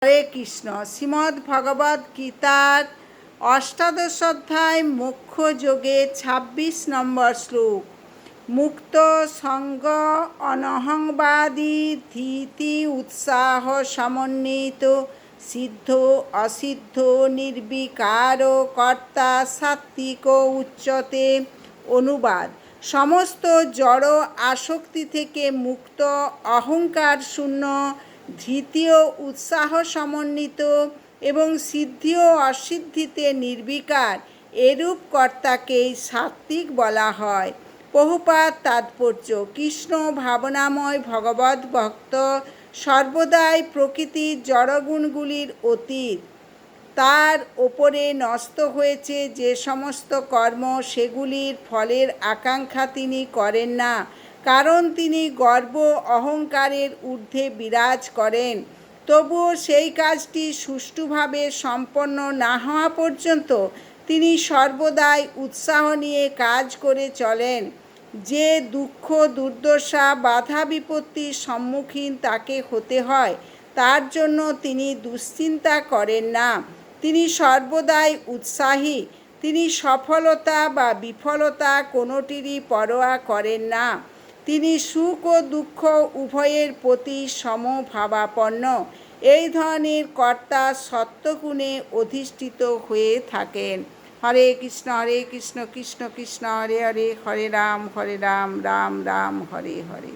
হরে কৃষ্ণ। শ্রীমদ্ ভগবদ্ গীতার অষ্টাদশ অধ্যায় মোক্ষ যোগে ২৬ নম্বর শ্লোক। মুক্ত সঙ্গ অনহংবাদী ধীতি উৎসাহ সমন্বিত সিদ্ধ অসিদ্ধ নির্বিকার কর্তা সাত্ত্বিক উচ্যতে। অনুবাদ: সমস্ত জড় আসক্তি থেকে মুক্ত, অহংকার শূন্য, ধৃতি ও উৎসাহ সমন্বিত এবং সিদ্ধি ও অসিদ্ধিতে নির্বিকার এরূপ কর্তাকেই সাত্ত্বিক বলা হয়। প্রভুপাদ তাৎপর্য: কৃষ্ণ ভাবনাময় ভগবৎ ভক্ত, সর্বদাই প্রকৃতির জড়গুণগুলির অতীত। তার ওপরে ন্যস্ত হয়েছে যে সমস্ত কর্ম, সেগুলির ফলের আকাঙ্ক্ষা তিনি করেন না, কারণ তিনি গর্ব অহংকারের ঊর্ধ্বে বিরাজ করেন। তবুও সেই কাজটি সুষ্ঠুভাবে সম্পন্ন না হওয়া পর্যন্ত তিনি সর্বদাই উৎসাহ নিয়ে কাজ করে চলেন। যে দুঃখ দুর্দশা বাধা বিপত্তির সম্মুখীন তাকে হতে হয়, তার জন্য তিনি দুশ্চিন্তা করেন না। তিনি সর্বদাই উৎসাহী। তিনি সফলতা বা বিফলতা কোনোটিরই পরোয়া করেন না। তিনি সুখ ও দুঃখ উভয়ের প্রতি সমভাবাপন্ন। এই ধরনের কর্তা সত্ত্বগুণে অধিষ্ঠিত হয়ে থাকেন। হরে কৃষ্ণ কৃষ্ণ কৃষ্ণ হরে হরে, হরে রাম রাম রাম হরে হরে।